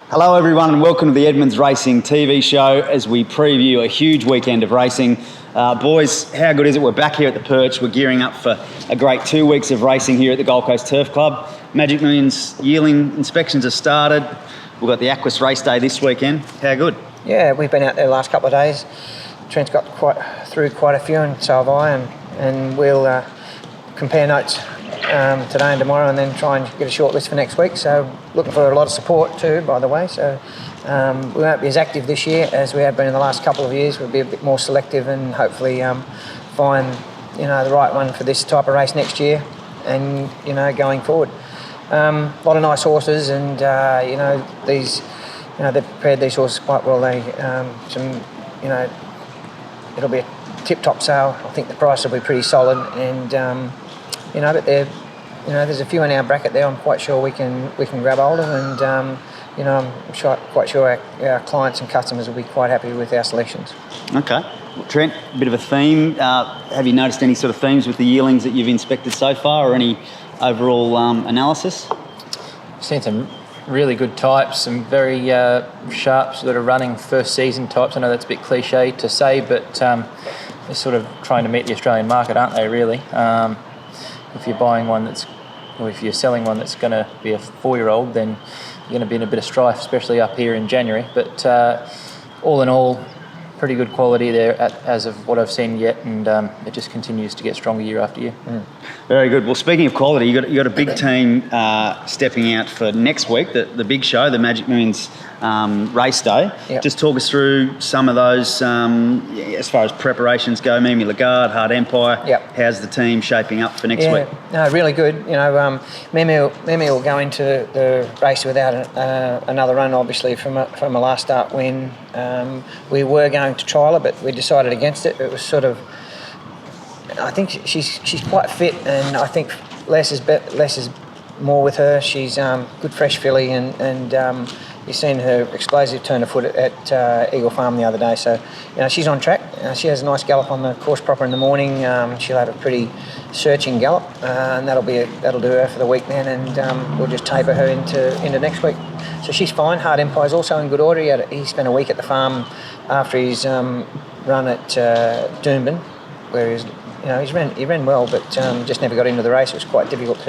Hello everyone and welcome to the Edmonds Racing TV show as we preview a huge weekend of racing. Boys, how good is it? We're back here at the Perch. We're gearing up for a great 2 weeks of racing here at the Gold Coast Turf Club. Magic Millions yearling inspections have started. We've got the Aquis race day this weekend. How good? Yeah, we've been out there the last couple of days. Trent's got through quite a few, and so have I, and we'll compare notes today and tomorrow, and then try and get a short list for next week. So looking for a lot of support too, by the way. So we won't be as active this year as we have been in the last couple of years. We'll be a bit more selective and hopefully find the right one for this type of race next year, and going forward. A lot of nice horses, and these they've prepared these horses quite well. They it'll be a tip-top sale. I think the price will be pretty solid, and but there's a few in our bracket there. I'm quite sure we can grab hold of, and I'm quite sure our clients and customers will be quite happy with our selections. Okay. Well, Trent, a bit of a theme. Have you noticed any sort of themes with the yearlings that you've inspected so far, or any overall analysis? I've seen some really good types, some very sharp sort of running first season types. I know that's a bit cliche to say, but they're sort of trying to meet the Australian market, aren't they, really? If you're buying one or if you're selling one that's going to be a 4-year-old, then you're going to be in a bit of strife, especially up here in January. But all in all, pretty good quality there as of what I've seen yet, and it just continues to get stronger year after year. Very good. Well, speaking of quality, you got a big team stepping out for next week, the big show, the Magic Millions race day. Yep. Just talk us through some of those as far as preparations go. Mimi Lagarde, Hard Empire. Yep. How's the team shaping up for next week? No, really good. Mimi will go into the race without another run, obviously, from a last start win. We were going to trial her, but we decided against it. It was sort of, I think she's quite fit, and I think less is more with her. She's good fresh filly, and you've seen her explosive turn of foot at Eagle Farm the other day. So she's on track. She has a nice gallop on the course proper in the morning. She'll have a pretty searching gallop, and that'll do her for the week then, and we'll just taper her into next week. So she's fine. Hard Empire's also in good order. He spent a week at the farm after his run at Doomben, where he ran well, but just never got into the race. It was quite difficult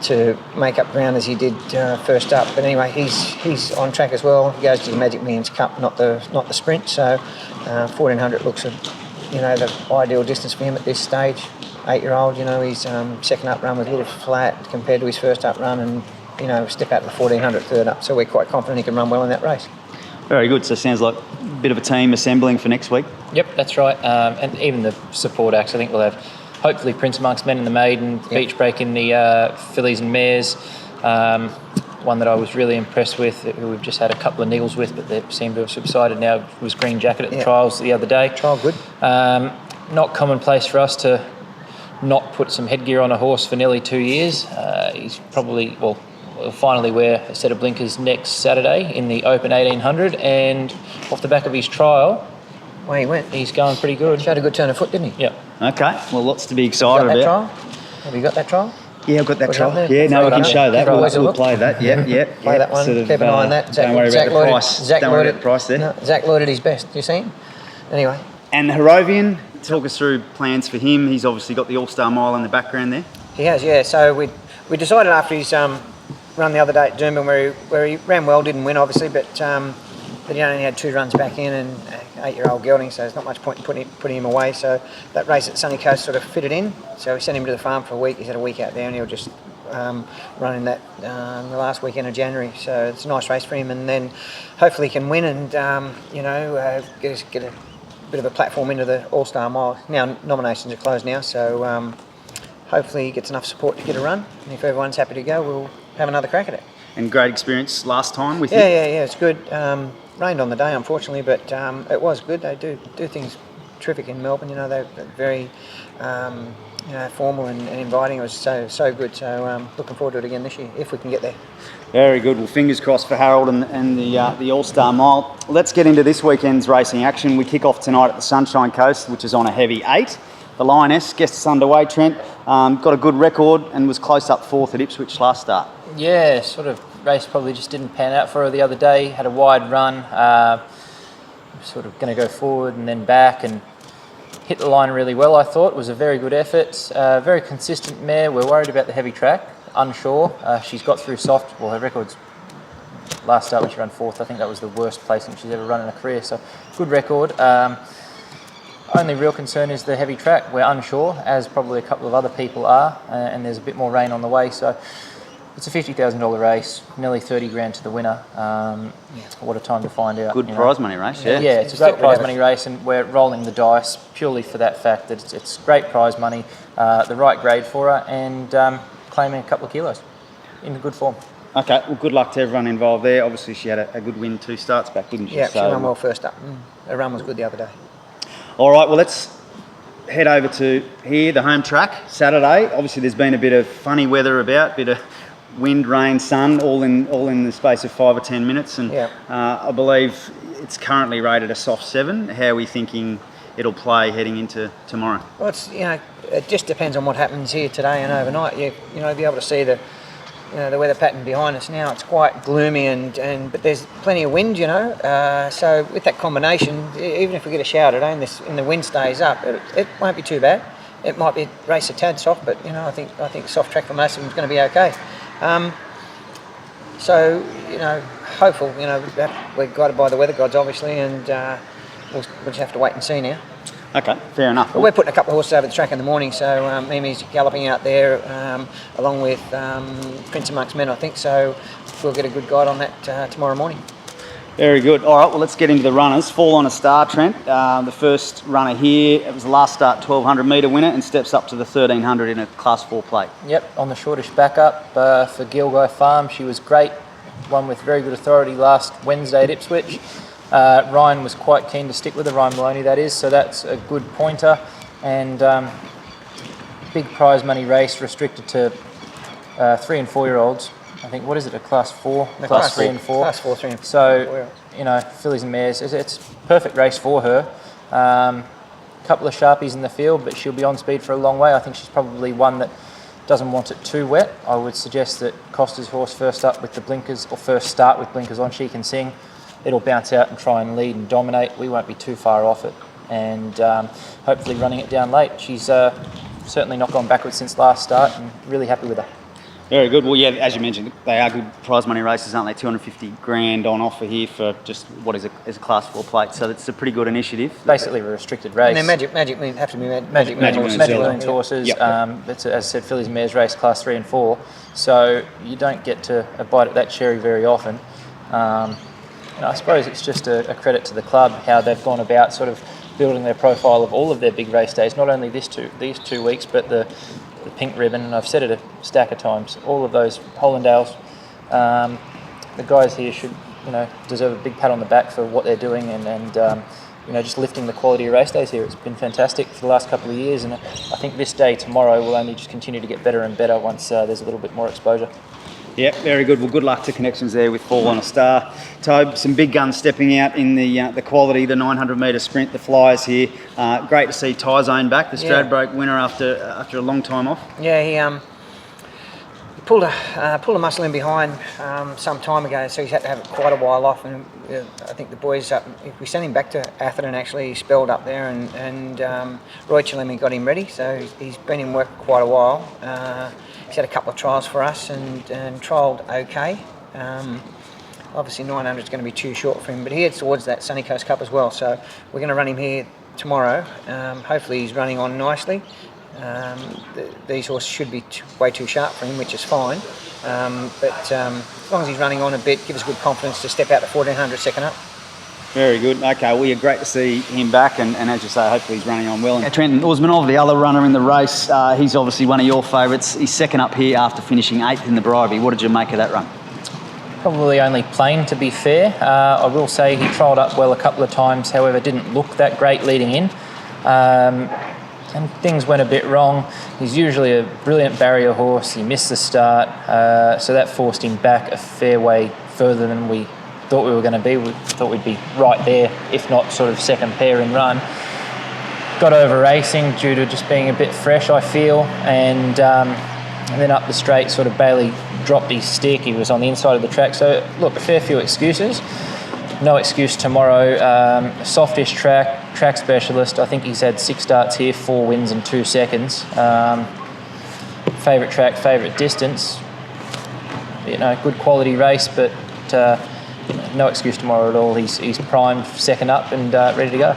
to make up ground as he did first up. But anyway, he's on track as well. He goes to the Magic Millions Cup, not the sprint. So 1400 looks the ideal distance for him at this stage. 8-year-old, his second up run was a little flat compared to his first up run, and step out to the 1400 third up. So we're quite confident he can run well in that race. Very good. So it sounds like a bit of a team assembling for next week. Yep, that's right. And even the support acts, I think we'll have hopefully Prince Amongst Men in the Maiden, Beach Break in the fillies and mares. One that I was really impressed with, who we've just had a couple of niggles with, but they seem to have subsided now, was Green Jacket at the trials the other day. Trial good. Not commonplace for us to not put some headgear on a horse for nearly 2 years. He's probably, will finally wear a set of blinkers next Saturday in the Open 1800, and off the back of his trial, he went. He's going pretty good. Showed a good turn of foot, didn't he? Yeah. Okay. Well, lots to be excited about. Trial? Have you got that trial? Yeah, I've got that trial. Yeah, no, I can show that. We'll play that. Yeah. Play that one. Keep an eye on that. Don't worry about the price. Don't worry about the price there. No, Zach Lloyd at his best. You see him? Anyway. And the Harrovian, talk us through plans for him. He's obviously got the All-Star Mile in the background there. He has, yeah. So we decided after his run the other day at Doomben, where he ran well, didn't win obviously, but he only had 2 runs back in, and 8-year-old gelding, so there's not much point in putting him away. So that race at Sunny Coast sort of fitted in. So we sent him to the farm for a week. He's had a week out there, and he'll just run in that the last weekend of January. So it's a nice race for him, and then hopefully he can win and get a bit of a platform into the All-Star Mile. Now nominations are closed now, so hopefully he gets enough support to get a run. And if everyone's happy to go, we'll have another crack at it. And great experience last time with you? Yeah, it's good. Rained on the day, unfortunately, but it was good. They do things terrific in Melbourne. They're very formal and inviting. It was so good. So looking forward to it again this year, if we can get there. Very good. Well, fingers crossed for Harold and the All-Star Mile. Let's get into this weekend's racing action. We kick off tonight at the Sunshine Coast, which is on a heavy 8. the Lioness, gets us underway, Trent. Got a good record and was close up 4th at Ipswich last start. Yeah, sort of race probably just didn't pan out for her the other day. Had a wide run, sort of going to go forward and then back and hit the line really well, I thought. It was a very good effort. Very consistent mare. We're worried about the heavy track, unsure. She's got through soft. Well, her record's last start when she ran 4th. I think that was the worst placing she's ever run in her career. So good record. Only real concern is the heavy track. We're unsure, as probably a couple of other people are, and there's a bit more rain on the way. So it's a $50,000 race, nearly 30 grand to the winner. What a time to find out. Good prize money race, yeah. Yeah, it's a great prize money race, and we're rolling the dice purely for that fact that it's great prize money, the right grade for her, and claiming a couple of kilos in good form. Okay, well, good luck to everyone involved there. Obviously, she had a good win 2 starts back, didn't she? Yeah, she ran well first up. Her run was good the other day. All right, well, let's head over to here, the home track, Saturday. Obviously, there's been a bit of funny weather about, bit of wind, rain, sun, all in the space of 5 or 10 minutes. And I believe it's currently rated a soft 7. How are we thinking it'll play heading into tomorrow? Well, it just depends on what happens here today and overnight. You know, be able to see the weather pattern behind us now. It's quite gloomy but there's plenty of wind, so with that combination, even if we get a shower today and the wind stays up, it won't be too bad. It might be race a tad soft, but I think soft track for most of them is going to be okay. Hopeful, we're guided by the weather gods obviously, and we'll just have to wait and see now. Okay, fair enough. But we're putting a couple of horses over the track in the morning, so Mimi's galloping out there along with Prince Amongst Men, I think, so we'll get a good guide on that tomorrow morning. Very good. All right, well, let's get into the runners. Fall on a Star, Trent. The first runner here, it was the last start 1,200 metre winner and steps up to the 1,300 in a Class 4 plate. Yep, on the shortish backup for Gilgai Farm. She was great, won with very good authority last Wednesday at Ipswich. Ryan was quite keen to stick with her, Ryan Maloney that is, so that's a good pointer. And big prize money race restricted to 3 and 4 year olds. I think, what is it, a Class 4? Class 3 and 4. Class 4, 3 and 4. So, fillies and mares, it's a perfect race for her. Couple of sharpies in the field, but she'll be on speed for a long way. I think she's probably one that doesn't want it too wet. I would suggest that Costa's horse first up with the blinkers, or first start with blinkers on, She Can Sing. It'll bounce out and try and lead and dominate. We won't be too far off it, and hopefully running it down late. She's certainly not gone backwards since last start, and really happy with her. Very good. Well, yeah, as you mentioned, they are good prize money races, aren't they? 250 grand on offer here for just what is a Class 4 plate. So it's a pretty good initiative. Basically a restricted race. And they're magic moon, have to be magic moon horses. Yep. It's, as I said, fillies and mares race Class 3 and 4. So you don't get to a bite at that cherry very often. I suppose it's just a credit to the club how they've gone about sort of building their profile of all of their big race days, not only these 2 weeks, but the pink ribbon, and I've said it a stack of times, all of those Hollandales. The guys here should, deserve a big pat on the back for what they're doing and just lifting the quality of race days here. It's been fantastic for the last couple of years, and I think this day tomorrow will only just continue to get better and better once there's a little bit more exposure. Yeah, very good. Well, good luck to Connections there with Fall on a Star. Tobe, some big guns stepping out in the quality, the 900 metre sprint, the flyers here. Great to see Tyzone back, the Stradbroke winner after a long time off. Yeah, he pulled a muscle in behind some time ago, so he's had to have it quite a while off. And I think the boys, we sent him back to Atherton actually, he spelled up there, and Roy Chillemi got him ready, so he's been in work for quite a while. He's had a couple of trials for us and trialled okay. Obviously 900 is going to be too short for him, but he heads towards that Sunny Coast Cup as well, so we're going to run him here tomorrow. Hopefully he's running on nicely. These horses should be way too sharp for him, which is fine. But as long as he's running on a bit, gives us good confidence to step out to 1400 second up. Very good. Okay, well, yeah, great to see him back, and as you say, hopefully he's running on well. And Trenton Osmanov, the other runner in the race, he's obviously one of your favourites. He's second up here after finishing 8th in the Bribey. What did you make of that run? Probably only plain, to be fair. I will say he trialled up well a couple of times, however, didn't look that great leading in. And things went a bit wrong. He's usually a brilliant barrier horse. He missed the start, so that forced him back a fair way further than we thought we were going to be. We thought we'd be right there, if not sort of second pair in run. got over racing due to just being a bit fresh, I feel, and then up the straight, sort of Bailey dropped his stick. He was on the inside of the track. So, look, a fair few excuses. No excuse tomorrow. Softish track specialist. I think he's had 6 starts here, 4 wins and 2 seconds. Favourite track, favourite distance. Good quality race, but no excuse tomorrow at all. He's primed, second up, and ready to go.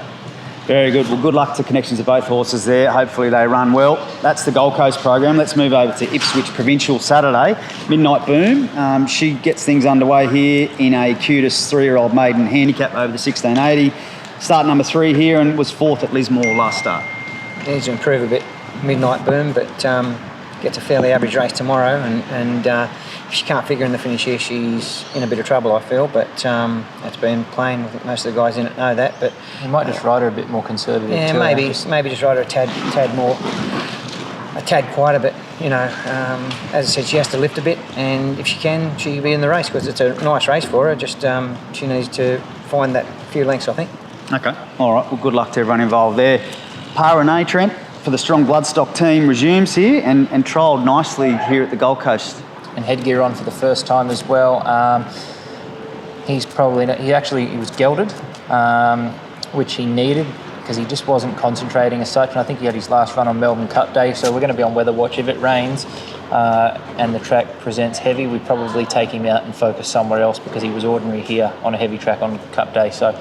Very good. Well, good luck to connections of both horses there. Hopefully they run well. That's the Gold Coast program. Let's move over to Ipswich Provincial Saturday. Midnight Boom. She gets things underway here in a cutest 3-year-old maiden handicap over the 1680. Start number 3 here and was 4th at Lismore last start. Needs to improve a bit, Midnight Boom, but gets a fairly average race tomorrow, and if she can't figure in the finish here, she's in a bit of trouble, I feel, but it's been plain. I think most of the guys in it know that, but you might just ride her a bit more conservative. Yeah, too, maybe just ride her a tad more, a tad quieter, but as I said, she has to lift a bit, and if she can, she'll be in the race, because it's a nice race for her. Just she needs to find that few lengths, I think. Okay, all right, well, good luck to everyone involved there. Pa Renee, Trent, for the Strong Bloodstock team, resumes here and trialled nicely here at the Gold Coast. And headgear on for the first time as well. He was gelded, which he needed because he just wasn't concentrating as such. And I think he had his last run on Melbourne Cup Day, so we're going to be on weather watch. If it rains and the track presents heavy, we probably take him out and focus somewhere else, because he was ordinary here on a heavy track on Cup Day. So,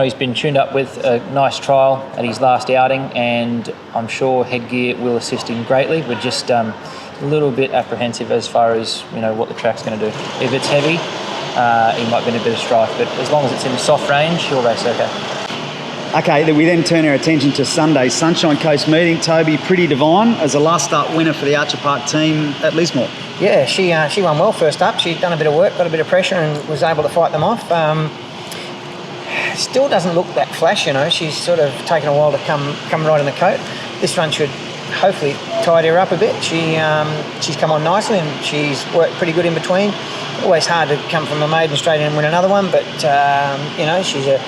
he's been tuned up with a nice trial at his last outing, and I'm sure headgear will assist him greatly. We're just a little bit apprehensive as far as what the track's going to do. If it's heavy, he might be in a bit of strife, but as long as it's in soft range, he'll race okay. Okay, we then turn our attention to Sunday's Sunshine Coast meeting. Toby, Pretty Divine as a last start winner for the Archer Park team at Lismore. Yeah, she won well first up. She'd done a bit of work, got a bit of pressure, and was able to fight them off. Still doesn't look that flash, She's sort of taken a while to come right in the coat. This run should hopefully tidy her up a bit. She's come on nicely, and she's worked pretty good in between. Always hard to come from a maiden straight in and win another one, but she's a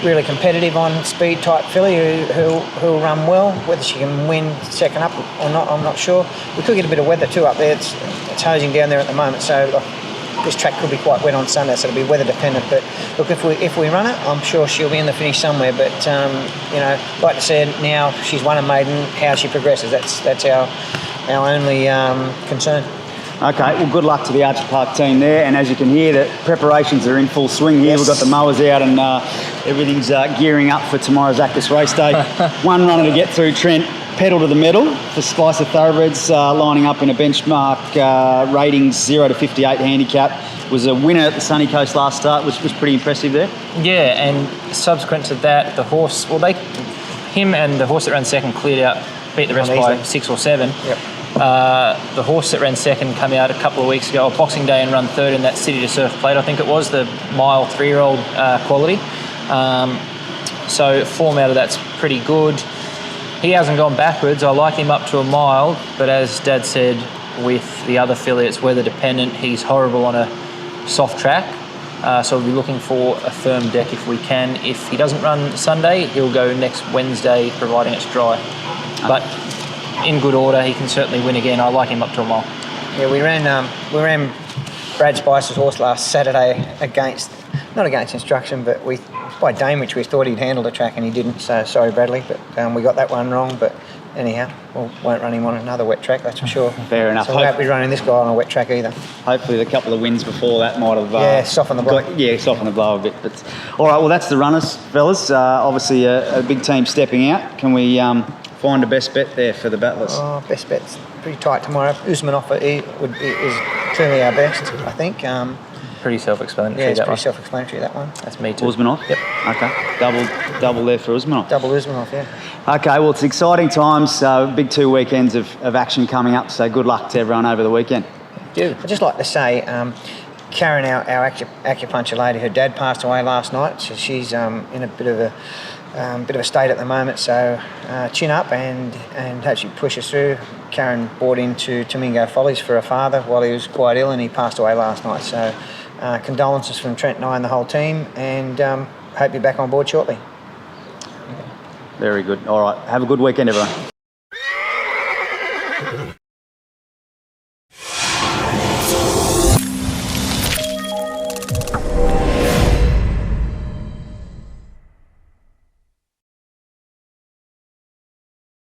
really competitive on speed type filly who'll run well. Whether she can win second up or not, I'm not sure. We could get a bit of weather too up there. It's hosing down there at the moment, so this track could be quite wet on Sunday, so it'll be weather dependent. But look, if we run it, I'm sure she'll be in the finish somewhere. But like I said, now she's won a maiden. How she progresses, that's our only concern. Okay, well, good luck to the Archer Park team there, and as you can hear, the preparations are in full swing here. Yes. We've got the mowers out, and everything's gearing up for tomorrow's Actus race day. One runner to get through, Trent, pedal to the metal for Spicer Thoroughbreds, lining up in a benchmark ratings 0 to 58 handicap. Was a winner at the Sunny Coast last start, which was pretty impressive there. Yeah, and subsequent to that, the horse, him and the horse that ran second cleared out, beat the rest by 6 or 7. Yep. The horse that ran second came out a couple of weeks ago, Boxing Day, and run third in that City to Surf Plate. I think it was the mile 3-year-old quality. So form out of that's pretty good. He hasn't gone backwards. I like him up to a mile, but as Dad said, with the other filly, it's weather dependent. He's horrible on a soft track. So we'll be looking for a firm deck if we can. If he doesn't run Sunday, he'll go next Wednesday, providing it's dry. But in good order, he can certainly win again. I like him up to a mile. Yeah, we ran Brad Spicer's horse last Saturday not against instruction, but by Damage we thought he'd handle the track and he didn't. So sorry, Bradley, but we got that one wrong. But anyhow, we won't run him on another wet track, that's for sure. Fair enough. So we won't be running this guy on a wet track either. Hopefully the couple of wins before that might have... soften the blow. Soften the blow a bit. But all right, well, that's the runners, fellas. Obviously a big team stepping out. Can we find a best bet there for the battlers? Oh, best bet's pretty tight tomorrow. Usmanov is clearly our best, I think. Pretty self-explanatory. Yeah, it's that pretty one. self-explanatory, that one. That's me too. Usmanov? Yep. Okay, double there for Usmanov. Double Usmanov, yeah. Okay, well, it's exciting times. Big 2 weekends of action coming up, so good luck to everyone over the weekend. I'd just like to say, Karen, our acupuncture lady, her dad passed away last night, so she's in a bit of a state at the moment, so chin up and hope she pushes through. Karen bought into Tomingo Follies for her father while he was quite ill, and he passed away last night, so condolences from Trent and I and the whole team, and hope you're back on board shortly. Very good. All right. Have a good weekend, everyone.